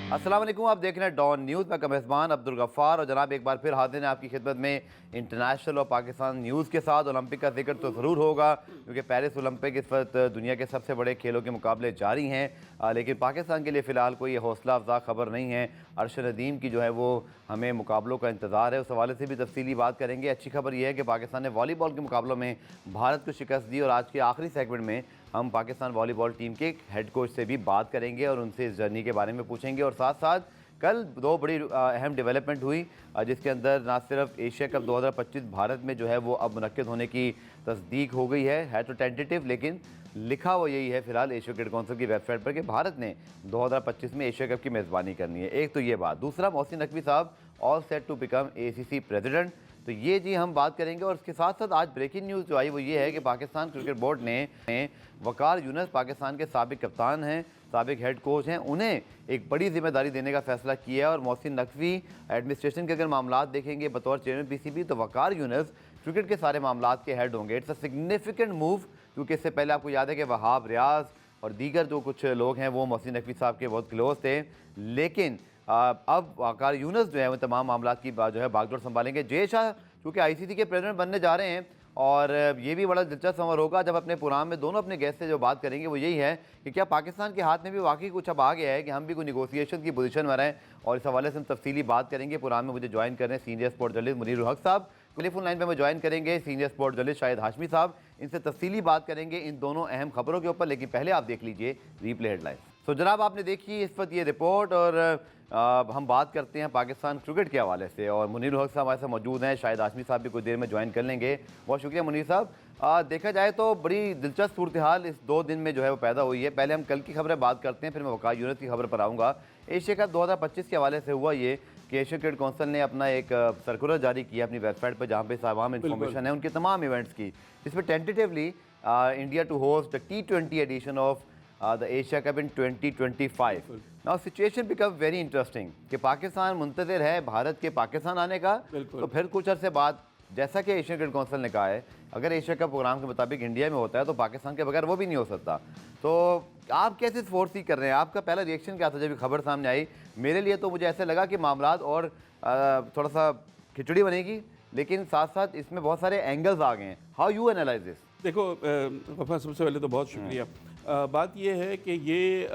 अस्सलाम वालेकुम, आप देख रहे हैं डॉन न्यूज़ में मेज़बान अब्दुल गफ़ार। और जनाब एक बार फिर हाजिर हैं आपकी खिदमत में इंटरनेशनल और पाकिस्तान न्यूज़ के साथ। ओलंपिक का जिक्र तो ज़रूर होगा क्योंकि पेरिस ओलंपिक इस वक्त दुनिया के सबसे बड़े खेलों के मुकाबले जारी हैं, लेकिन पाकिस्तान के लिए फ़िलहाल कोई हौसला अफजा खबर नहीं है। अर्श नदीम की जो है वो हमें मुकाबलों का इंतज़ार है, उस हवाले से भी तफसीली बात करेंगे। अच्छी खबर यह है कि पाकिस्तान ने वॉलीबॉल के मुकाबलों में भारत को शिकस्त दी और आज के आखिरी सेगमेंट में हम पाकिस्तान वॉलीबॉल टीम के हेड कोच से भी बात करेंगे और उनसे इस जर्नी के बारे में पूछेंगे। और साथ साथ कल दो बड़ी अहम डेवलपमेंट हुई, जिसके अंदर ना सिर्फ एशिया कप 2025 भारत में जो है वो अब मुनक्किद होने की तस्दीक हो गई है तो टेंटेटिव, लेकिन लिखा वो यही है फिलहाल एशिया क्रिकेट काउंसिल की वेबसाइट पर कि भारत ने 2025 में एशिया कप की मेज़बानी करनी है। एक तो ये बात, दूसरा मोहसिन नकवी साहब all set to become ACC president, तो ये जी हम बात करेंगे। और इसके साथ साथ आज ब्रेकिंग न्यूज़ जो आई वो ये है कि पाकिस्तान क्रिकेट बोर्ड ने वकार यूनुस, पाकिस्तान के साबिक कप्तान हैं, साबिक हेड कोच हैं, उन्हें एक बड़ी जिम्मेदारी देने का फैसला किया है। और मोहसिन नकवी एडमिनिस्ट्रेशन के अगर मामला देखेंगे बतौर चेयरमैन PCB, तो वकार यूनुस क्रिकेट के सारे मामला के हेड होंगे। इट्स अ सिग्निफिकेंट मूव, क्योंकि इससे पहले आपको याद है कि वहाब रियाज और दीगर जो कुछ लोग हैं वो मोहसिन नकवी साहब के बहुत क्लोज थे, लेकिन अब वकार यूनुस जो है वो तमाम मामला की जो है बागडोर संभालेंगे। जय शाह चूँकि ICC के प्रेसिडेंट बनने जा रहे हैं, और ये भी बड़ा दिलचस्प समर होगा जब अपने प्रोग्राम में दोनों अपने गेस्ट से जो बात करेंगे वो यही है कि क्या पाकिस्तान के हाथ में भी वाकई कुछ अब आ गया है कि हम भी कोई निगोसिएशन की पोजीशन में रहें। और इस हवाले से हम तफसीली बात करेंगे। प्रोग्राम में मुझे ज्वाइन कर रहे हैं सीनियर स्पोर्ट जर्नलिस्ट मुनीर हक साहब, टेलीफोन लाइन पर हमें ज्वाइन करेंगे senior sport journalist Shahid Hashmi साहब। इनसे तफसीली बात करेंगे इन दोनों अहम खबरों के ऊपर, लेकिन पहले आप देख लीजिए रीप्ले हेडलाइन। तो जनाब आपने देखी इस वक्त ये रिपोर्ट, और हम बात करते हैं पाकिस्तान क्रिकेट के हवाले से। और मुनीर हक साहब हमारे साथ मौजूद हैं, शायद हाशमी साहब भी कुछ देर में ज्वाइन कर लेंगे। बहुत शुक्रिया मुनीर साहब। देखा जाए तो बड़ी दिलचस्प सूरत हाल इस 2 दिन में जो है वो पैदा हुई है। पहले हम कल की खबरें बात करते हैं, फिर मैं वकार यूनुस की खबर पर आऊँगा। एशिया कप 2025 के हवाले से हुआ ये कि एशिया क्रिकेट काउंसिल ने अपना एक सर्कुलर जारी किया अपनी वेबसाइट पर, जहाँ पे तमाम इन्फॉर्मेशन है उनके तमाम इवेंट्स की, जिसमें tentatively India to host the T20 edition of the Asia cup in 2025। Now situation become very interesting कि पाकिस्तान मुंतज़िर है भारत के पाकिस्तान आने का, तो फिर कुछ अरसे बाद जैसा कि एशिया क्रिकेट काउंसिल ने कहा है अगर एशिया कप प्रोग्राम के मुताबिक इंडिया में होता है तो पाकिस्तान के बगैर वो भी नहीं हो सकता। तो आप कैसे फोर्स कर रहे हैं? आपका पहला रिएक्शन क्या था जब खबर सामने आई? मेरे लिए तो मुझे ऐसे लगा कि मामलात और थोड़ा सा खिचड़ी बनेगी, लेकिन साथ साथ इसमें बहुत सारे एंगल्स आ गए हैं। How you analyse this? देखो गफ़ार, सबसे पहले तो बहुत शुक्रिया। बात यह है कि ये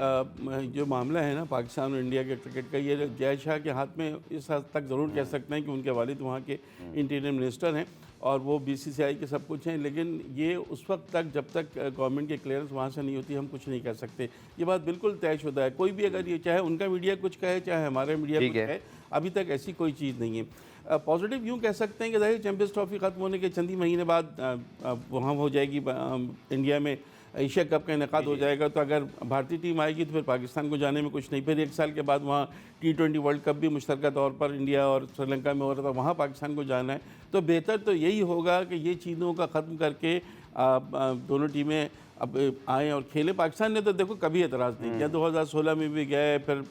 जो मामला है ना पाकिस्तान और इंडिया के क्रिकेट का, ये जय शाह के हाथ में इस हद तक ज़रूर कह सकते हैं कि उनके वालिद वहाँ के इंटीरियर मिनिस्टर हैं और वो BCCI के सब कुछ हैं, लेकिन ये उस वक्त तक जब तक गवर्नमेंट की क्लियरेंस वहाँ से नहीं होती हम कुछ नहीं कर सकते। ये बात बिल्कुल तयशुदा है। कोई भी अगर ये चाहे उनका मीडिया कुछ कहे चाहे हमारा मीडिया कुछ कहे, अभी तक ऐसी कोई चीज़ नहीं है। पॉजिटिव यूँ कह सकते हैं कि ज़ाहिर चैम्पियंस ट्रॉफी ख़त्म होने के चंद ही महीने बाद वहाँ हो जाएगी इंडिया में एशिया कप का इनेकाद हो जाएगा, तो अगर भारतीय टीम आएगी तो फिर पाकिस्तान को जाने में कुछ नहीं। फिर 1 साल के बाद वहाँ T20 वर्ल्ड कप भी मुश्तरका तौर पर इंडिया और श्रीलंका में हो रहा था, वहाँ पाकिस्तान को जाना है। तो बेहतर तो यही होगा कि ये चीज़ों का ख़त्म करके दोनों टीमें अब आएँ और खेलें। पाकिस्तान ने तो देखो कभी एतराज़ नहीं किया, 2016 में भी गए, फिर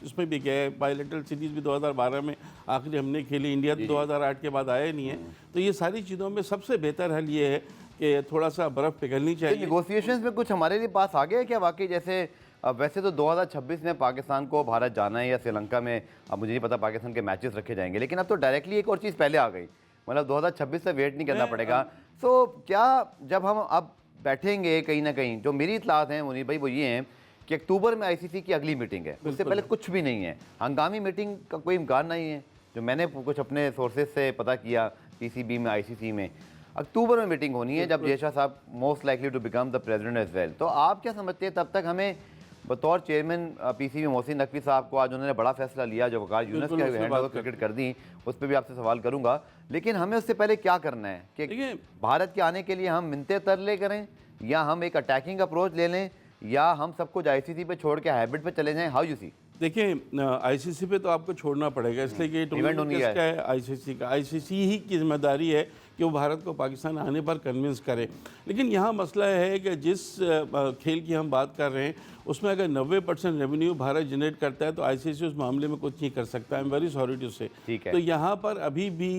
इसमें भी गए, बायलैटरल सीरीज़ भी 2012 में आखिरी हमने खेली, इंडिया तो 2008 के बाद आया नहीं है। तो ये सारी चीज़ों में सबसे बेहतर हल ये है कि थोड़ा सा बर्फ़ पिघलनी चाहिए। नेगोशिएशंस में कुछ हमारे लिए पास आ गया है क्या वाकई? जैसे वैसे तो 2026 में पाकिस्तान को भारत जाना है या श्रीलंका में, अब मुझे नहीं पता पाकिस्तान के मैचेस रखे जाएंगे, लेकिन अब तो डायरेक्टली एक और चीज़ पहले आ गई, मतलब 2026 से वेट नहीं करना पड़ेगा। सो क्या जब हम अब बैठेंगे कहीं ना कहीं, जो मेरी इतलात हैं मुनीर भाई वो ये हैं कि अक्टूबर में ICC की अगली मीटिंग है, उससे पहले कुछ भी नहीं है, हंगामी मीटिंग का कोई इम्कान नहीं है। जो मैंने कुछ अपने सोर्सेज से पता किया PCB में ICC में अक्टूबर में मीटिंग होनी है, जब जय शाह साहब most likely to become the president as well. तो आप क्या समझते हैं तब तक हमें बतौर चेयरमैन PCB मोहसिन नकवी साहब को आज उन्होंने बड़ा फैसला लिया जो वकार यूनुस के हैंड क्रिकेट कर दी, उस पर भी आपसे सवाल करूंगा, लेकिन हमें उससे पहले क्या करना है कि भारत के आने के लिए हम मिन्नतें तरले करें या हम एक अटैकिंग अप्रोच ले लें या हम सब कुछ ICC पे छोड़ के हैबिट पे चले जाएं? How you see? देखिए ICC पे तो आपको छोड़ना पड़ेगा, इसलिए कि टूर्नामेंट किसका है? ICC का। ICC ही की जिम्मेदारी है कि वो भारत को पाकिस्तान आने पर कन्विंस करे। लेकिन यहाँ मसला है कि जिस खेल की हम बात कर रहे हैं उसमें अगर 90% रेवेन्यू भारत जनरेट करता है तो ICC उस मामले में कुछ नहीं कर सकता। I am very sorry to say. तो यहाँ पर अभी भी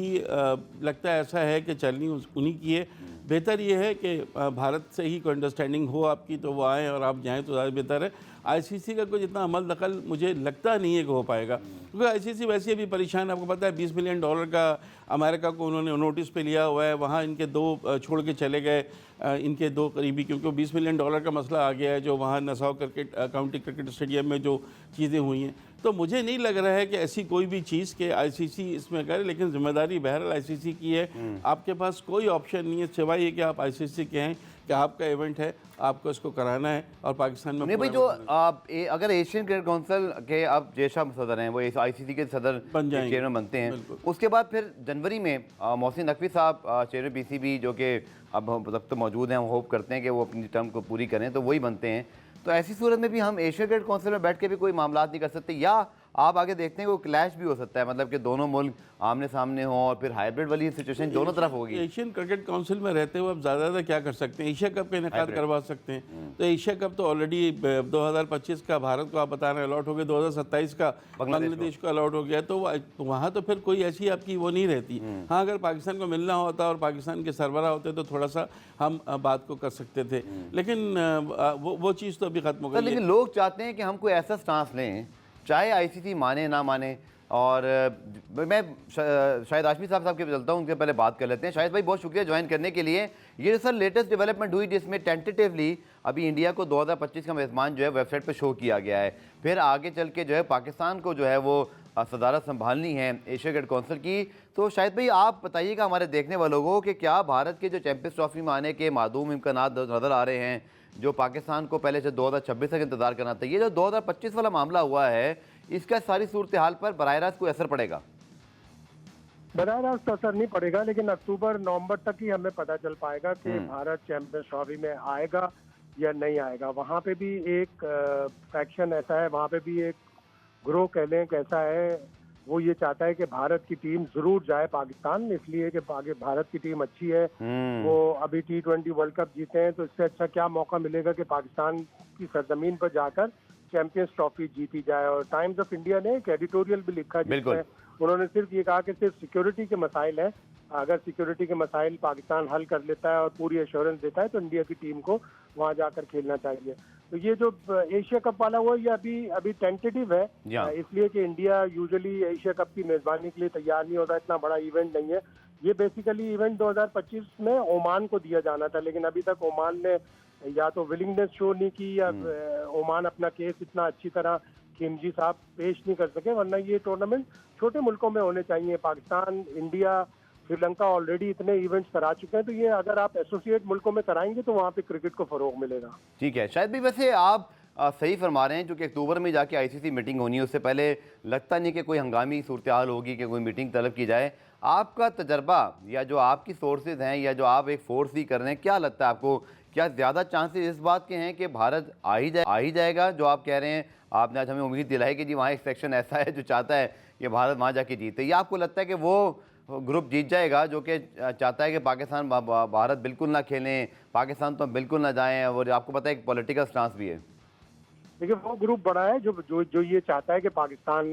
लगता है ऐसा है कि चलनी उन्हीं की है। बेहतर ये है कि भारत से ही कोई अंडरस्टैंडिंग हो आपकी तो वो आएँ और आप जाएँ तो ज़्यादा बेहतर है। आईसीसी का कोई इतना अमल दखल मुझे लगता नहीं है कि हो पाएगा, क्योंकि आईसीसी वैसे अभी परेशान है। आपको पता है $20 मिलियन का अमेरिका को उन्होंने नोटिस पे लिया हुआ है, वहाँ इनके दो छोड़ के चले गए, इनके दो करीबी, क्योंकि $20 मिलियन का मसला आ गया है जो वहाँ नसाओ क्रिकेट काउंटी क्रिकेट स्टेडियम में जो चीज़ें हुई हैं। तो मुझे नहीं लग रहा है कि ऐसी कोई भी चीज़ के आईसीसी इसमें करे, लेकिन जिम्मेदारी बहरहाल आईसीसी की है। आपके पास कोई ऑप्शन नहीं है सिवाय ये कि आप आईसीसी के हैं कि आपका इवेंट है, आपको इसको कराना है और पाकिस्तान में नहीं भाई, जो आप अगर एशियन क्रिकेट काउंसिल के अब जयशाह सदर हैं, वो आईसीसी के सदर बन जाएंगे, चेयरमैन बनते हैं, उसके बाद फिर जनवरी में मोहसिन नकवी साहब चेयरमैन पीसीबी, जो कि अब तक तो मौजूद हैं, हम होप करते हैं कि वो अपनी टर्म को पूरी करें, तो वही बनते हैं। तो ऐसी सूरत में भी हम एशियन क्रिकेट काउंसिल में बैठ के भी कोई मामला नहीं कर सकते, या आप आगे देखते हैं कि वो क्लैश भी हो सकता है, मतलब कि दोनों मुल्क आमने सामने हों और फिर हाइब्रिड वाली सिचुएशन दोनों तरफ होगी। एशियन क्रिकेट काउंसिल में रहते हुए अब ज़्यादा क्या कर सकते हैं? एशिया कप का इनेकाद करवा सकते हैं। तो एशिया कप तो ऑलरेडी 2025 का भारत को आप बता रहे हैं अलॉट हो गया, 2027 का बांग्लादेश को अलॉट हो गया, तो वहाँ तो फिर कोई ऐसी आपकी वो नहीं रहती। हाँ, अगर पाकिस्तान को मिलना होता और पाकिस्तान के सरबराह होते तो थोड़ा सा हम बात को कर सकते थे, लेकिन वो चीज़ तो अभी खत्म हो गई। लेकिन लोग चाहते हैं कि हम कोई ऐसा स्टांस लें, चाहे आईसीसी माने ना माने। और मैं शायद आशमी साहब के चलता हूँ, उनके पहले बात कर लेते हैं। शायद भाई बहुत शुक्रिया ज्वाइन करने के लिए। ये जो सर लेटेस्ट डेवलपमेंट हुई जिसमें टेंटेटिवली अभी इंडिया को 2025 का मेज़बान जो है वेबसाइट पे शो किया गया है, फिर आगे चल के जो है पाकिस्तान को जो है वो सदारत संभालनी है एशिया क्रिकेट काउंसिल की। तो शायद भाई आप बताइएगा हमारे देखने वालों को कि क्या भारत के जो चैंपियंस ट्रॉफी में आने के मादूम इम्कानात नज़र आ रहे हैं, जो पाकिस्तान को पहले से 2026 तक इंतजार करना था, ये जो 2025 वाला मामला हुआ है, इसका सारी सूरत हाल पर बराह रास्त कोई असर पड़ेगा? बराह रास्त असर नहीं पड़ेगा, लेकिन अक्टूबर नवंबर तक ही हमें पता चल पाएगा कि भारत चैंपियंस ट्रॉफी में आएगा या नहीं आएगा। वहाँ पे भी एक फैक्शन ऐसा है, वहाँ पे भी एक ग्रोह कह लें कैसा है, वो ये चाहता है कि भारत की टीम जरूर जाए पाकिस्तान, इसलिए कि भारत की टीम अच्छी है, वो अभी T20 वर्ल्ड कप जीते हैं, तो इससे अच्छा क्या मौका मिलेगा कि पाकिस्तान की सरजमीन पर जाकर चैंपियंस ट्रॉफी जीती जाए। और टाइम्स ऑफ इंडिया ने एक एडिटोरियल भी लिखा जिसमें उन्होंने सिर्फ ये कहा कि सिर्फ सिक्योरिटी के मसाइल हैं, अगर सिक्योरिटी के मसाइल पाकिस्तान हल कर लेता है और पूरी एश्योरेंस देता है तो इंडिया की टीम को वहां जाकर खेलना चाहिए। तो ये जो एशिया कप वाला हुआ ये अभी टेंटेटिव है, इसलिए कि इंडिया यूजुअली एशिया कप की मेजबानी के लिए तैयार नहीं होता, इतना बड़ा इवेंट नहीं है। ये बेसिकली इवेंट 2025 में ओमान को दिया जाना था, लेकिन अभी तक ओमान ने या तो विलिंगनेस शो नहीं की या ओमान अपना केस इतना अच्छी तरह खिमजी साहब पेश नहीं कर सके, वरना ये टूर्नामेंट छोटे मुल्कों में होने चाहिए। पाकिस्तान, इंडिया, श्रीलंका ऑलरेडी इतने इवेंट्स करा चुके हैं, तो ये अगर आप एसोसिएट मुल्कों में कराएंगे तो वहाँ पे क्रिकेट को फरोग मिलेगा। ठीक है, शायद भी वैसे आप सही फरमा रहे हैं, क्योंकि अक्टूबर में जाके आईसीसी मीटिंग होनी है, उससे पहले लगता नहीं कि कोई हंगामी सूरत हाल होगी कि कोई मीटिंग तलब की जाए। आपका तजर्बा या जो आपकी सोर्सेज हैं या जो आप एक फोर्स ही कर रहे हैं, क्या लगता है आपको, क्या ज़्यादा चांसेस इस बात के हैं कि भारत आ ही जाएगा जो आप कह रहे हैं? आपने आज हमें उम्मीद दिलाई कि जी वहाँ एक सेक्शन ऐसा है जो चाहता है कि भारत वहाँ जाके जीते, या आपको लगता है कि वो ग्रुप जीत जाएगा जो कि चाहता है कि पाकिस्तान भारत बिल्कुल ना खेलें, पाकिस्तान तो बिल्कुल ना जाएं, और आपको पता है एक पॉलिटिकल स्टांस भी है? देखिए, वो ग्रुप बड़ा है जो ये चाहता है कि पाकिस्तान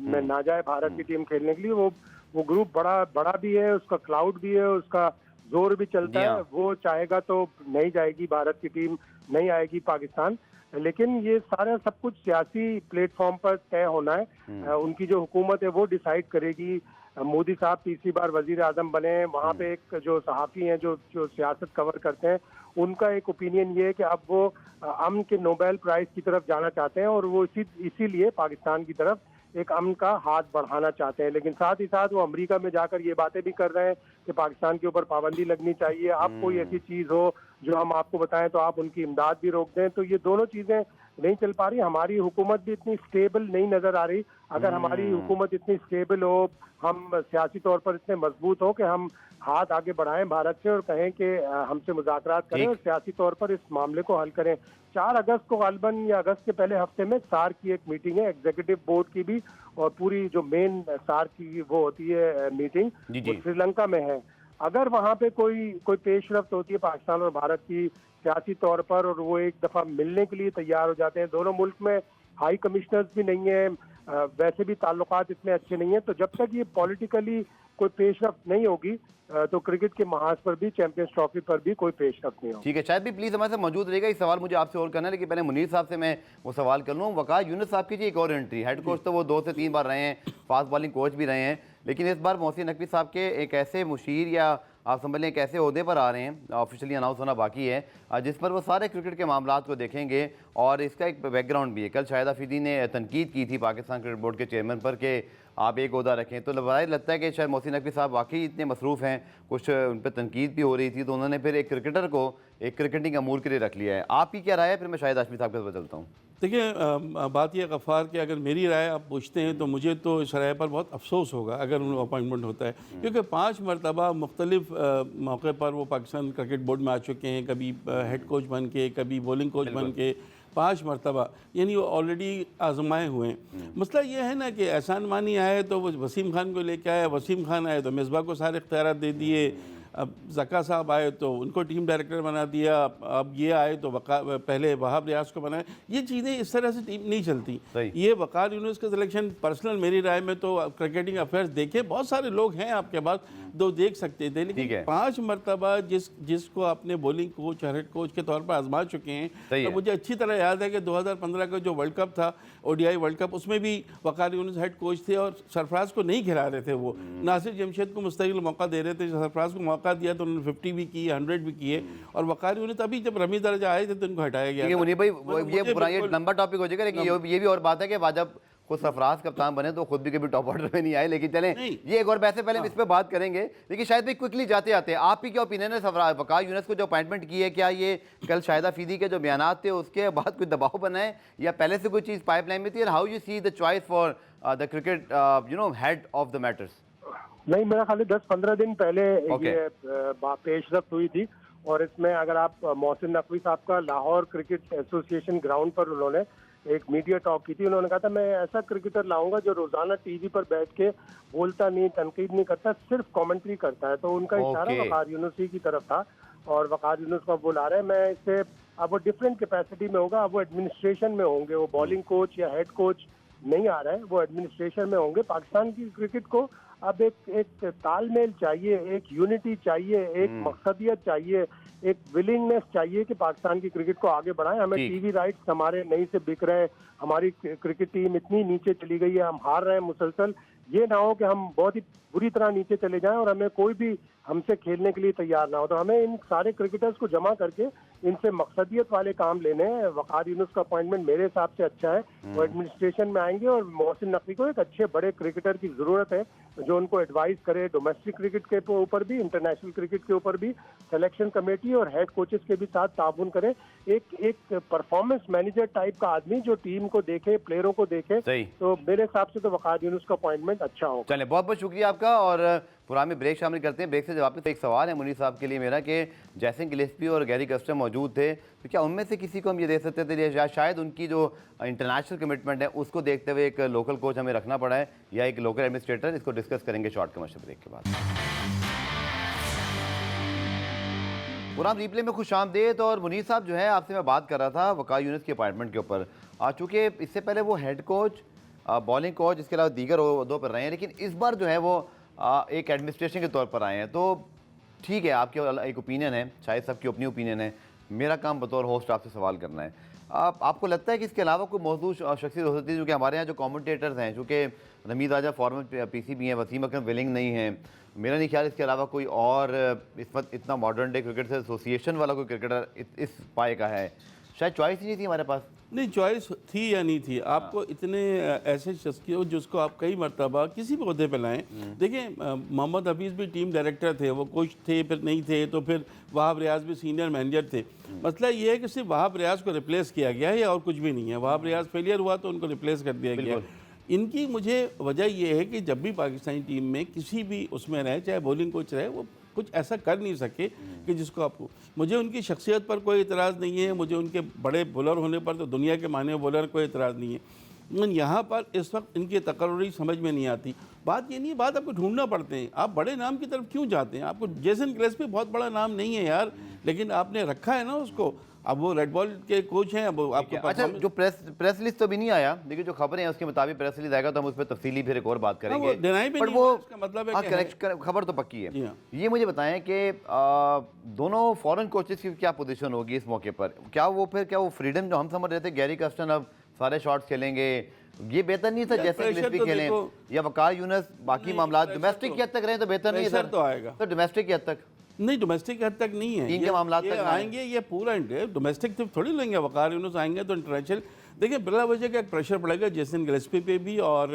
में ना जाए भारत की टीम खेलने के लिए। वो ग्रुप बड़ा भी है, उसका क्लाउड भी है, उसका जोर भी चलता है। वो चाहेगा तो नहीं जाएगी भारत की टीम, नहीं आएगी पाकिस्तान, लेकिन ये सारा सब कुछ सियासी प्लेटफॉर्म पर तय होना है। उनकी जो हुकूमत है वो डिसाइड करेगी। मोदी साहब तीसरी बार वजीर आजम बने, वहाँ पे एक जो सहाफ़ी हैं जो सियासत कवर करते हैं, उनका एक ओपिनियन ये है कि अब वो अमन के नोबेल प्राइज़ की तरफ जाना चाहते हैं और वो इसीलिए पाकिस्तान की तरफ एक अमन का हाथ बढ़ाना चाहते हैं। लेकिन साथ ही साथ वो अमेरिका में जाकर ये बातें भी कर रहे हैं कि पाकिस्तान के ऊपर पाबंदी लगनी चाहिए, अब कोई ऐसी चीज़ हो जो हम आपको बताएं तो आप उनकी इमदाद भी रोक दें। तो ये दोनों चीज़ें नहीं चल पा रही। हमारी हुकूमत भी इतनी स्टेबल नहीं नज़र आ रही। अगर हमारी हुकूमत इतनी स्टेबल हो, हम सियासी तौर पर इतने मजबूत हो कि हम हाथ आगे बढ़ाएं भारत से और कहें कि हमसे मुज़ाकरात करें और सियासी तौर पर इस मामले को हल करें। 4 अगस्त को गालिबन या अगस्त के पहले हफ्ते में सार्क की एक मीटिंग है, एग्जीक्यूटिव बोर्ड की भी, और पूरी जो मेन सार्क की वो होती है मीटिंग, वो श्रीलंका में है। अगर वहाँ पे कोई पेशरफ्त होती है पाकिस्तान और भारत की सियासी तौर पर और वो एक दफ़ा मिलने के लिए तैयार हो जाते हैं, दोनों मुल्क में हाई कमिश्नर्स भी नहीं है, वैसे भी ताल्लुकात इतने अच्छे नहीं हैं, तो जब तक ये पॉलिटिकली कोई पेशरफ्त नहीं होगी तो क्रिकेट के महाज पर भी, चैंपियंस ट्रॉफी पर भी कोई पेशरफ्त नहीं होगी। ठीक है, शायद भी प्लीज़ हमारे साथ मौजूद रहेगा। एक सवाल मुझे आपसे और करना है, लेकिन पहले मुनीर साहब से मैं वो सवाल कर लूँ। वक़ार यूनुस साहब की जी एक और एंट्री, हेड कोच तो वो 2 से 3 बार रहे हैं, फास्ट बॉलिंग कोच भी रहे हैं, लेकिन इस बार मोहसिन नकवी साहब के एक ऐसे मुशीर या आप समझ लें एक ऐसे ओहदे पर आ रहे हैं, ऑफिशियली अनाउंस होना बाकी है, जिस पर वो सारे क्रिकेट के मामलात को देखेंगे। और इसका एक बैकग्राउंड भी है। कल शाहिद अफरीदी ने तनकीद की थी पाकिस्तान क्रिकेट बोर्ड के चेयरमैन पर कि आप एक ओहदा रखें, तो लगता है कि शायद मोहसिन नकवी साहब वाकई इतने मसरूफ़ हैं, कुछ उन पर तनकीद भी हो रही थी, तो उन्होंने फिर एक क्रिकेटर को एक क्रिकेटिंग अमूर के लिए रख लिया है। आपकी क्या राय है? फिर मैं शाहिद हाशमी साहब के पास बदलता हूँ। देखिए, बात यह गफ़ार कि अगर मेरी राय आप पूछते हैं तो मुझे तो इस राय पर बहुत अफसोस होगा अगर उन अपॉइंटमेंट होता है, क्योंकि 5 मरतबा मुख्तलिफ मौके पर वो पाकिस्तान क्रिकेट बोर्ड में आ चुके हैं, कभी हेड कोच बन के, कभी बॉलिंग कोच बन के, 5 मरतबा, यानी वो ऑलरेडी आजमाए हुए हैं। मसला ये है ना कि एहसान मानी आए तो वो वसीम खान को लेके आया, वसीम खान आए तो मिसबा को सारे इख्तियार दे दिए, अब ज़का साहब आए तो उनको टीम डायरेक्टर बना दिया, अब ये आए तो पहले वहाब रियाज को बनाए। ये चीज़ें इस तरह से टीम नहीं चलती। ये वक़ार यूनुस का सिलेक्शन पर्सनल मेरी राय में तो क्रिकेटिंग अफेयर्स देखे, बहुत सारे लोग हैं आपके पास दो देख सकते थे, लेकिन 5 मरतबा जिसको आपने बॉलिंग कोच और हेड कोच के तौर पर आजमा चुके हैं। तो मुझे अच्छी तरह याद है कि 2015 का जो वर्ल्ड कप था, ODI वर्ल्ड कप, उसमें भी वक़ार यूनुस हेड कोच थे और सरफराज को नहीं खिला रहे थे। वो नासिर जमशेद को मुस्तकिल मौका दे रहे थे, सरफराज को मौका दिया तो उन्होंने 50 भी किए, 100 भी किए, और वक़ार यूनुस अभी जब रमी दर्जा आए थे तो उनको हटाया गया। मुनीर भाई ये पुराना लंबा टॉपिक हो जाएगा, लेकिन ये भी और बात है कि जब खुद सरफराज कप्तान बने तो खुद भी कभी टॉप ऑर्डर में नहीं आए, लेकिन चलें ये एक और वैसे पहले इस पर बात करेंगे। लेकिन शायद भी क्विकली जाते आते आपकी क्या ओपिनियन है वक़ार यूनुस को जो अपॉइंटमेंट की है, क्या ये कल शाहिद अफरीदी के जो बयान थे उसके बाद कोई दबाव बना है या पहले से कोई चीज़ पाइपलाइन में थी? और how you see the choice for the cricket head of the matters? नहीं, मेरा ख्याल 10-15 दिन पहले ये पेशरफ्त हुई थी, और इसमें अगर आप मोहसिन नकवी साहब का लाहौर क्रिकेट एसोसिएशन ग्राउंड पर उन्होंने एक मीडिया टॉक की थी। उन्होंने कहा था मैं ऐसा क्रिकेटर लाऊंगा जो रोजाना टीवी पर बैठ के बोलता नहीं, तनकीद नहीं करता, सिर्फ कमेंट्री करता है। तो उनका इशारा वक़ार यूनुस ही की तरफ था, और वक़ार यूनुस को बुला रहे हैं। मैं इससे अब वो डिफरेंट कैपेसिटी में होगा, अब वो एडमिनिस्ट्रेशन में होंगे, वो बॉलिंग कोच या हेड कोच नहीं आ रहे हैं, वो एडमिनिस्ट्रेशन में होंगे। पाकिस्तान की क्रिकेट को अब एक तालमेल चाहिए, एक यूनिटी चाहिए, एक मकसदियत चाहिए, एक विलिंगनेस चाहिए कि पाकिस्तान की क्रिकेट को आगे बढ़ाएं। हमें टीवी राइट्स हमारे नहीं से बिक रहे हैं, हमारी क्रिकेट टीम इतनी नीचे चली गई है, हम हार रहे हैं मुसलसल। ये ना हो कि हम बहुत ही बुरी तरह नीचे चले जाएं और हमें कोई भी हमसे खेलने के लिए तैयार ना हो। तो हमें इन सारे क्रिकेटर्स को जमा करके इनसे मकसदियत वाले काम लेने हैं। वक़ार यूनुस का अपॉइंटमेंट मेरे हिसाब से अच्छा है, वो एडमिनिस्ट्रेशन में आएंगे, और मोहसिन नकवी को एक अच्छे बड़े क्रिकेटर की ज़रूरत है जो उनको एडवाइस करे, डोमेस्टिक क्रिकेट के ऊपर भी, इंटरनेशनल क्रिकेट के ऊपर भी, सिलेक्शन कमेटी और हेड कोचेस के भी साथ ताउन करे। एक परफॉर्मेंस मैनेजर टाइप का आदमी जो टीम को देखे, प्लेयरों को देखे। तो मेरे हिसाब से तो वक़ार यूनुस का अपॉइंटमेंट अच्छा होगा। चलें, बहुत बहुत शुक्रिया आपका। और पुराने ब्रेक शामिल करते हैं। ब्रेक से जब वापस एक सवाल है मुनीर साहब के लिए मेरा कि जैसन गिलेस्पी और गैरी कस्टर मौजूद थे, तो क्या उनमें से किसी को हम ये दे सकते थे या शायद उनकी जो इंटरनेशनल कमिटमेंट है उसको देखते हुए एक लोकल कोच हमें रखना पड़ा है या एक लोकल एडमिनिस्ट्रेटर? इसको डिस्कस करेंगे शॉर्ट कमर्शियल ब्रेक के बाद। पुरान रिप्ले में खुशामदीद। और मुनीर साहब जो है आपसे मैं बात कर रहा था वक़ार यूनुस के अपॉइंटमेंट के ऊपर, चूँकि इससे पहले वो हेड कोच, बॉलिंग कोच, इसके अलावा दीगर ओहदों पर रहे हैं, लेकिन इस बार जो है वो एक एडमिनिस्ट्रेशन के तौर पर आए हैं। तो ठीक है, आपकी एक ओपिनियन है, शायद सबकी अपनी ओपिनियन है, मेरा काम बतौर होस्ट आपसे सवाल करना है। आपको लगता है कि इसके अलावा कोई मौजूद शख्सियत हो सकती है? क्योंकि हमारे यहाँ जो कमेंटेटर्स हैं, चूँकि रमीद राजा फॉर्मर PCB हैं, वसीम अकरम विलिंग नहीं है, मेरा नहीं ख्याल इसके अलावा कोई और इस वक्त इतना मॉडर्न डे क्रिकेट से एसोसिएशन वाला कोई क्रिकेटर इस पाए का है। शायद चॉइस ही नहीं थी हमारे पास। नहीं, चॉइस थी या नहीं थी, आपको इतने ऐसे शख्सियत जिसको आप कई मरतबा किसी भी अहदे पर लाएँ। देखिए, मोहम्मद हफीज़ भी टीम डायरेक्टर थे, वो कोच थे, फिर नहीं थे, तो फिर वहाब रियाज भी सीनियर मैनेजर थे। मसला ये है कि सिर्फ वहाब रियाज को रिप्लेस किया गया है और कुछ भी नहीं है। वहाब रियाज फेलियर हुआ तो उनको रिप्लेस कर दिया गया। इनकी मुझे वजह यह है कि जब भी पाकिस्तानी टीम में किसी भी उसमें रहे, चाहे बॉलिंग कोच रहे, वो कुछ ऐसा कर नहीं सके कि जिसको आपको, मुझे उनकी शख्सियत पर कोई इतराज़ नहीं है, मुझे उनके बड़े बॉलर होने पर तो दुनिया के माने बॉलर कोई इतराज़ नहीं है। यहाँ पर इस वक्त इनकी तकर्री समझ में नहीं आती। बात ये नहीं है, बात आपको ढूंढना पड़ते हैं। आप बड़े नाम की तरफ क्यों जाते हैं? आपको जेसन गिलेस्पी बहुत बड़ा नाम नहीं है यार, लेकिन आपने रखा है ना उसको। अब वो रेड बॉल के कोच हैं, अब आपको अच्छा, जो प्रेस रिलीज तो अभी नहीं आया, लेकिन जो खबरें हैं उसके मुताबिक प्रेस रिलीज आएगा तो हम उस पर तफसीली फिर एक और बात करेंगे। डिनाई भी पर नहीं वो हुआ, इसका मतलब है हाँ, कि करेक्ट खबर तो पक्की है। जी हाँ। ये मुझे बताएं कि दोनों फॉरेन कोचेस की क्या पोजीशन होगी इस मौके पर? क्या वो फ्रीडम जो हम समझ रहे थे, गैरी कर्स्टन अब सारे शॉट्स खेलेंगे, ये बेहतर नहीं था यार, जैसे प्रेशर गिलेस्पी तो खेलें देखो, या वकार यूनुस, बाकी नहीं, मामला प्रेशर डोमेस्टिक की हद तक रहे तो बेहतर नहीं है प्रेशर सर? तो आएगा। सर डोमेस्टिक की हद तक नहीं, डोमेस्टिक हद तक नहीं है, टीम के मामलात ये तक ना आएंगे, ये पूरा डोमेस्टिक तो थोड़ी लेंगे। वकार यूनुस आएंगे तो इंटरनेशनल, देखिए बिला वजह का एक प्रेशर पड़ेगा जेसन गिलेस्पी पे भी और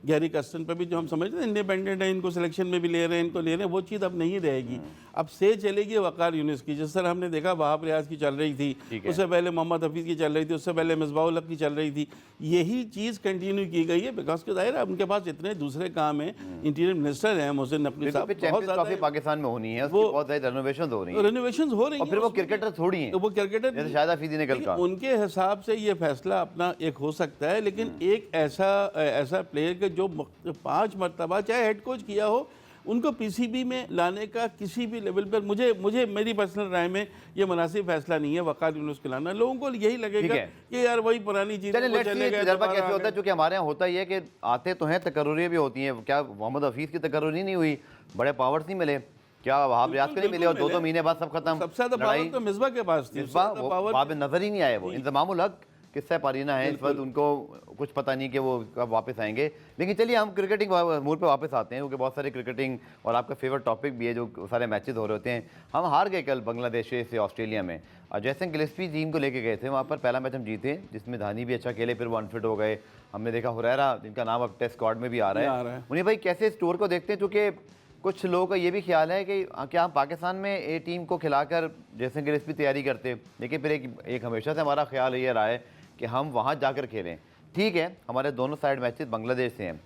गैरी कर्स्टन पे भी, जो हम समझते हैं इंडिपेंडेंट है, इनको सिलेक्शन में भी ले रहे हैं, इनको ले रहे हैं, वो चीज़ अब नहीं रहेगी। अब से चलेगी वकार यूनुस की, जिस तरह हमने देखा वहाब रियाज की चल रही थी, उससे पहले मोहम्मद हफीज़ की चल रही थी, उससे पहले मिसबाउल हक की चल रही थी। यही चीज़ कंटिन्यू की गई है बिकॉज के जाहिर है उनके पास इतने दूसरे काम हैं। इंटीरियर मिनिस्टर हैं मोहसिन नकवी साहब, बहुत चैंपियंस ट्रॉफी ज़्यादा पाकिस्तान में होनी है, उसकी बहुत ज़्यादा रेनोवेशन हो रही है रेनोवेशन हो रही और फिर हैं। वो क्रिकेटर थोड़ी हैं, वो क्रिकेटर जैसे शाहिद हफीज़ी ने कल लेकिन कहा। उनके हिसाब से ये फैसला अपना एक हो सकता है, लेकिन एक ऐसा प्लेयर के जो 5 मरतबा चाहे हेड कोच किया हो, उनको पीसीबी में लाने का किसी भी लेवल पर मुझे मेरी पर्सनल राय में ये मुनासिब फैसला नहीं है वकार यूनुस को लाना। लोगों को यही लगेगा कि यार वही पुरानी चीज़ चलिए लेट्स सी तजर्बा कैसे होता है, क्योंकि हमारे यहाँ होता ही है कि आते तो हैं, तकर्रुरी भी होती हैं। क्या मोहम्मद हफीज़ की तकर्रुरी नहीं हुई? बड़े पावर्स नहीं मिले क्या? वहाब रियाज को नहीं मिले और 2-2 महीने बाद सब खत्म। सबसे ज़्यादा पावर तो मिसबा के पास थी, बाब नजर ही नहीं आए। वो इंतजामुल हक किस्सा पारीना है इस वक्त, उनको कुछ पता नहीं कि वो कब वापस आएंगे। लेकिन चलिए हम क्रिकेटिंग मूड पे वापस आते हैं, क्योंकि बहुत सारे क्रिकेटिंग और आपका फेवरेट टॉपिक भी है, जो सारे मैचेस हो रहे होते हैं। हम हार गए कल बांग्लादेश से ऑस्ट्रेलिया में, और जैसे गिलेस्पी टीम को लेके गए थे वहाँ पर, पहला मैच हम जीते जिसमें धानी भी अच्छा खेले, फिर वो अनफिट हो गए। हमने देखा हुरैरा, जिनका नाम अब टेस्ट स्क्वाड में भी आ रहा है। उन्हें भाई कैसे इस टूर को देखते हैं? चूँकि कुछ लोगों का ये भी ख्याल है कि क्या हम पाकिस्तान में ए टीम को खिलाकर जैसे गिलेस्पी तैयारी करते, लेकिन फिर एक हमेशा से हमारा ख्याल ये रहा है कि हम वहाँ जाकर खेलें। ठीक है, हमारे दोनों साइड मैचेस बांग्लादेश से हैं,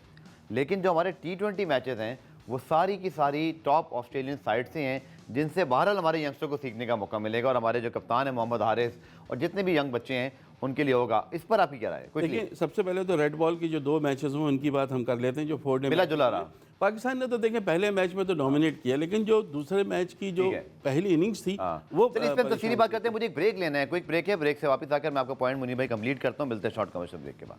लेकिन जो हमारे T20 मैचेस हैं वो सारी की सारी टॉप ऑस्ट्रेलियन साइड से हैं, जिनसे बहरहाल हमारे यंगस्टर को सीखने का मौका मिलेगा, और हमारे जो कप्तान है मोहम्मद हारिस और जितने भी यंग बच्चे हैं उनके लिए होगा। इस पर आपकी क्या राय है? देखिए, सबसे पहले तो रेड बॉल की जो 2 मैचेस हुए उनकी बात हम कर लेते हैं। जो 4 डे मिला जुला रहा, पाकिस्तान ने तो देखें पहले मैच में तो डोमिनेट किया, लेकिन जो दूसरे मैच की जो पहली इनिंग्स थी वो चलिए इस पर तफसीली बात करते हैं। मुझे एक ब्रेक लेना है, क्विक ब्रेक है, ब्रेक से वापस आकर मैं आपका पॉइंट मुनीर भाई कंप्लीट करता हूँ। मिलते हैं शॉर्ट कमर्शियल ब्रेक के बाद।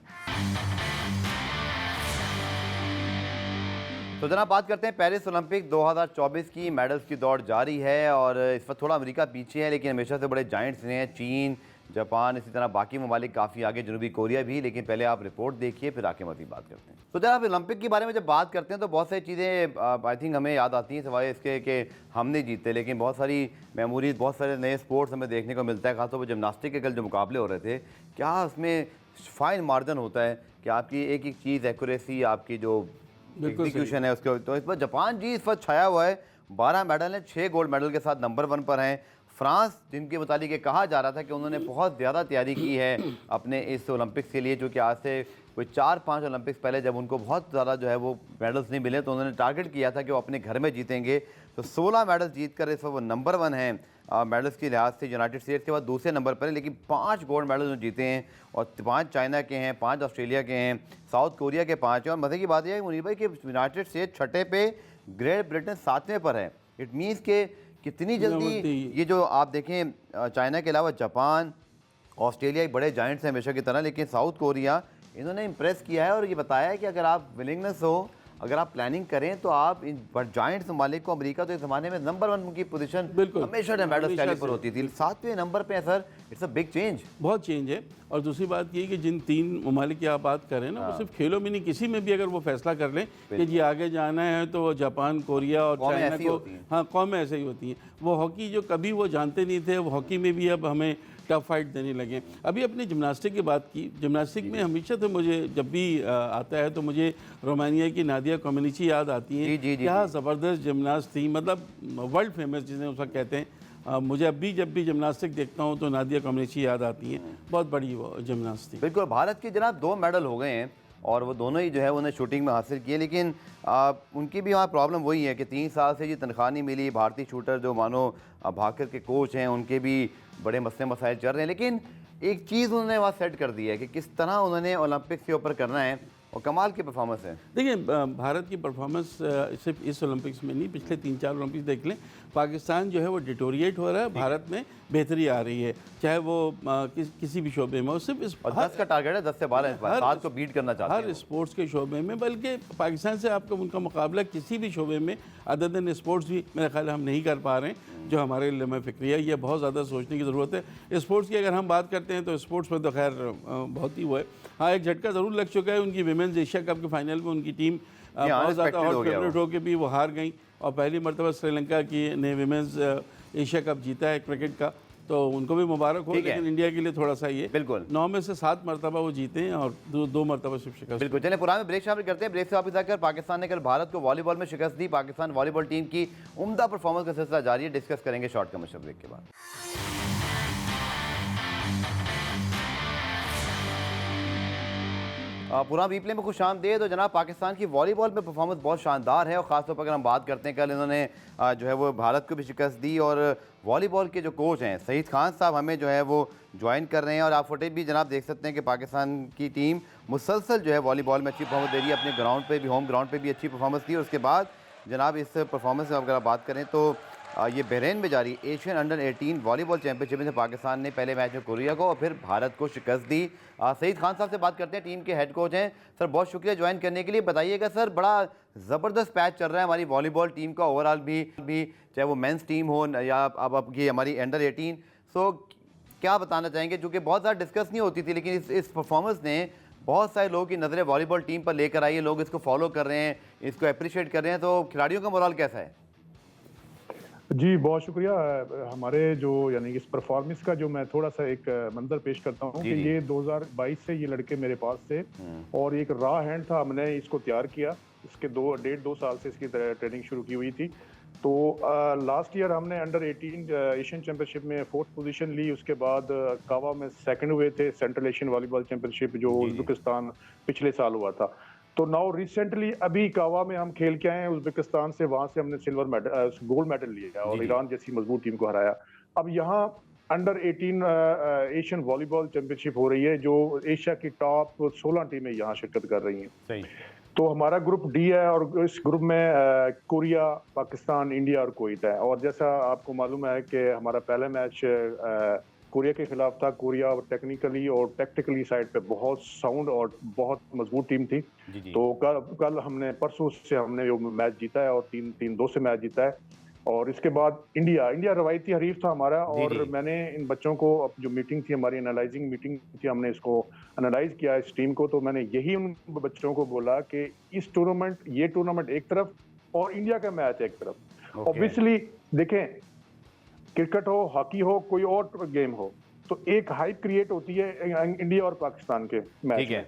तो जनाब बात करते हैं पेरिस ओलंपिक 2024 की। मेडल्स की दौड़ जारी है और इस वक्त थोड़ा अमेरिका पीछे है, लेकिन हमेशा से बड़े जाइंट्स हैं, चीन, जापान, इसी तरह बाकी ममालिक काफ़ी आगे, जनूबी कोरिया भी। लेकिन पहले आप रिपोर्ट देखिए, फिर आके मज़ीद बात करते हैं। तो जनाब ओलंपिक के बारे में जब बात करते हैं तो बहुत सारी चीज़ें आई थिंक हमें याद आती हैं, सिवाय इसके कि हमने जीते, लेकिन बहुत सारी मेमोरीज, बहुत सारे नए स्पोर्ट्स हमें देखने को मिलता है। खासतौर पर जिमनास्टिक के कल जो मुकाबले हो रहे थे, क्या उसमें फाइन मार्जिन होता है कि आपकी एक एक चीज़ एक्यूरेसी, आपकी जो एग्जीक्यूशन है उसके। तो इस पर जापान जी इस वक्त छाया हुआ है, 12 मेडल हैं, 6 गोल्ड मेडल के साथ नंबर 1 पर हैं। फ्रांस, जिनके मुताबिक ये कहा जा रहा था कि उन्होंने बहुत ज़्यादा तैयारी की है अपने इस ओलंपिक्स के लिए, जो कि आज से कोई 4-5 ओलंपिक्स पहले जब उनको बहुत ज़्यादा जो है वो मेडल्स नहीं मिले, तो उन्होंने टारगेट किया था कि वो अपने घर में जीतेंगे। तो 16 मेडल्स जीत कर इस वक्त वो नंबर 1 हैं मेडल्स के लिहाज से। यूनाइटेड स्टेट्स के बाद दूसरे नंबर पर है, लेकिन 5 गोल्ड मेडल जीते हैं, और 5 चाइना के हैं, 5 ऑस्ट्रेलिया के हैं, साउथ कोरिया के 5 हैं। और मज़े की बात यह है मुनीर भाई कि यूनाइटेड स्टेट्स 6ठे पे, ग्रेट ब्रिटेन 7वें पर है। इट मीन्स के कितनी जल्दी ये जो आप देखें, चाइना के अलावा जापान, ऑस्ट्रेलिया बड़े जाइंट्स हैं हमेशा की तरह, लेकिन साउथ कोरिया इन्होंने इम्प्रेस किया है और ये बताया है कि अगर आप विलिंगनेस हो, अगर आप प्लानिंग करें तो आप इन जाइंट्स ममालिक को, अमेरिका तो इस ज़माने में नंबर 1 की पोजीशन हमेशा मेडल टैली पर होती थी, 7वें नंबर पे है sir. It's a big change, बहुत चेंज है। और दूसरी बात ये कि जिन 3 ममालिक की आप बात कर रहे हैं ना, वो सिर्फ खेलों में नहीं, किसी में भी अगर वो फैसला कर लें कि जी आगे जाना है, तो जापान, कोरिया और चाइना को, हाँ कौमें ऐसे ही होती हैं। वो हॉकी जो कभी वो जानते नहीं थे, वो हॉकी में भी अब हमें टफ फाइट देने लगे। अभी अपनी जिमनास्टिक की बात की, जिमनास्टिक में हमेशा तो मुझे जब भी आता है तो मुझे रोमानिया की नादिया कोमेनिची याद आती है। क्या ज़बरदस्त जिमनास्ट थी, मतलब वर्ल्ड फेमस जिसे उसका कहते हैं। मुझे अभी जब भी जिमनास्टिक देखता हूँ तो नादिया कोमेनिची याद आती है, बहुत बड़ी वो जिमनास्ट थी। बिल्कुल, भारत के जनाब 2 मेडल हो गए हैं और वो दोनों ही जो है उन्हें शूटिंग में हासिल किए, लेकिन उनकी भी वहाँ प्रॉब्लम वही है कि 3 साल से जी तनख्वाह नहीं मिली। भारतीय शूटर जो मानो भाकर के कोच हैं, उनके भी बड़े मसले मसाइल चल रहे हैं, लेकिन एक चीज़ उन्होंने वहाँ सेट कर दी है कि किस तरह उन्होंने ओलंपिक्स के ऊपर करना है। और कमाल की परफॉर्मेंस है। देखिए भारत की परफॉर्मेंस सिर्फ इस ओलंपिक्स में नहीं, पिछले 3-4 ओलंपिक्स देख लें, पाकिस्तान जो है वो डिटोरिएट हो रहा है, भारत में बेहतरी आ रही है, चाहे वो किसी भी शोबे में हो। सिर्फ इस और 10 का टारगेट है, 10 से 12 इस बार 7 को बीट करना चाहते हैं हर स्पोर्ट्स के शोबे में, बल्कि पाकिस्तान से आपका उनका मुकाबला किसी भी शोबे में अदर देन स्पोर्ट्स भी मेरा ख्याल है हम नहीं कर पा रहे हैं, जो हमारे लिए में फिक्री है। ये बहुत ज़्यादा सोचने की ज़रूरत है। स्पोर्ट्स की अगर हम बात करते हैं तो स्पोर्ट्स में तो खैर बहुत ही वो है। हाँ, एक झटका ज़रूर लग चुका है उनकी विमेंस एशिया कप के फाइनल में, उनकी टीम बहुत ज़्यादा हॉट फेवरेट होकर भी वो हार गई और पहली मरतबा श्रीलंका की ने विमेंस एशिया कप जीता है क्रिकेट का, तो उनको भी मुबारक हो। लेकिन इंडिया के लिए थोड़ा सा ये बिल्कुल 9 में से 7 मरतबा वो जीते हैं और दो मरतबा सिर्फ शिकस्त। बिल्कुल। चलिए पुराने ब्रेक शामिल करते हैं। ब्रेक से वापस आकर पाकिस्तान ने कल भारत को वॉलीबॉल में शिकस्त दी। पाकिस्तान वॉलीबॉल टीम की उम्दा परफॉर्मेंस का सिलसिला जारी है। डिस्कस करेंगे शॉर्ट कमर्शियल ब्रेक के बाद। पूरा रीप्ले में खुश आमदीद। तो जनाब पाकिस्तान की वॉलीबॉल में परफॉर्मेंस बहुत शानदार है और ख़ासतौर पर अगर हम बात करते हैं, कल इन्होंने जो है वो भारत को भी शिकस्त दी और वॉलीबॉल के जो कोच हैं सईद खान साहब हमें जो है वो ज्वाइन कर रहे हैं और आप फुटेज भी जनाब देख सकते हैं कि पाकिस्तान की टीम मुसलसल जो है वॉलीबॉल में अच्छी परफॉर्मेंस दे रही है। अपने ग्राउंड पर भी, होम ग्राउंड पर भी अच्छी परफॉर्मेंस दी। और उसके बाद जनाब इस परफॉर्मेंस में अगर आप बात करें तो ये बहरीन में जारी एशियन अंडर 18 वॉलीबॉल चैंपियनशिप में पाकिस्तान ने पहले मैच में कोरिया को और फिर भारत को शिकस्त दी। सईद खान साहब से बात करते हैं, टीम के हेड कोच हैं। सर बहुत शुक्रिया ज्वाइन करने के लिए। बताइएगा सर, बड़ा ज़बरदस्त पैच चल रहा है हमारी वॉलीबॉल टीम का ओवरऑल भी चाहे वो मेंस टीम हो या अब ये हमारी अंडर 18। सो क्या बताना चाहेंगे, जो कि बहुत ज़्यादा डिस्कस नहीं होती थी, लेकिन इस परफॉर्मेंस ने बहुत सारे लोगों की नज़रें वॉलीबॉल टीम पर लेकर आई है। लोग इसको फॉलो कर रहे हैं, इसको अप्रिशिएट कर रहे हैं। तो खिलाड़ियों का मोरल कैसा है? जी बहुत शुक्रिया। हमारे जो यानी इस परफॉर्मेंस का जो मैं थोड़ा सा एक मंजर पेश करता हूँ कि ये 2022 से ये लड़के मेरे पास थे और एक रॉ हैंड था, हमने इसको तैयार किया। इसके 1.5-2 साल से इसकी ट्रेनिंग शुरू की हुई थी। तो लास्ट ईयर हमने अंडर 18 एशियन चैंपियनशिप में 4th पोजीशन ली। उसके बाद कावा में 2nd हुए थे, सेंट्रल एशियन वॉलीबॉल चैंपियनशिप जो उज्बेकिस्तान पिछले साल हुआ था। तो नाउ रिसेंटली अभी कावा में हम खेल के आए हैं उज्बेकिस्तान से, वहां से हमने गोल्ड मेडल लिया और ईरान जैसी मजबूत टीम को हराया। अब यहाँ अंडर 18 एशियन वॉलीबॉल चैंपियनशिप हो रही है, जो एशिया की टॉप 16 टीमें यहाँ शिरकत कर रही हैं। सही। तो हमारा ग्रुप डी है और इस ग्रुप में कोरिया, पाकिस्तान, इंडिया और कुवैत है। और जैसा आपको मालूम है कि हमारा पहला मैच कोरिया के खिलाफ था। कोरिया टेक्निकली और टैक्टिकली साइड पे बहुत साउंड और बहुत मजबूत टीम थी। तो कल हमने परसों से हमने वो मैच जीता है और 3-2 से मैच जीता है। और इसके बाद इंडिया रवायती हरीफ था हमारा। और मैंने इन बच्चों को, जो मीटिंग थी हमारी, एनालाइजिंग मीटिंग थी, हमने इसको एनालाइज किया इस टीम को। तो मैंने यही उन बच्चों को बोला कि इस ये टूर्नामेंट एक तरफ और इंडिया का मैच एक तरफ। ऑब्वियसली देखें, क्रिकेट हो, हॉकी हो, कोई और गेम हो, तो एक हाइप क्रिएट होती है इंडिया और पाकिस्तान के मैच में।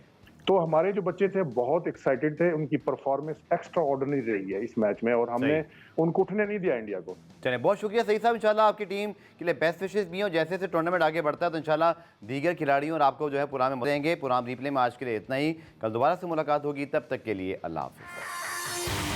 तो हमारे जो बच्चे थे बहुत एक्साइटेड थे, उनकी परफॉर्मेंस एक्स्ट्रा ऑर्डिनरी रही है इस मैच में और हमने उनको उठने नहीं दिया इंडिया को। चलिए बहुत शुक्रिया सईद साहब। इंशाल्लाह आपकी टीम के लिए बेस्ट विशेस भी हो। जैसे जैसे टूर्नामेंट आगे बढ़ता है तो इंशाल्लाह दीगर खिलाड़ियों और आपको जो है पुराने में देंगे। पुराने रिप्ले में आज के लिए इतना ही। कल दोबारा से मुलाकात होगी, तब तक के लिए अल्लाह हाफिज़।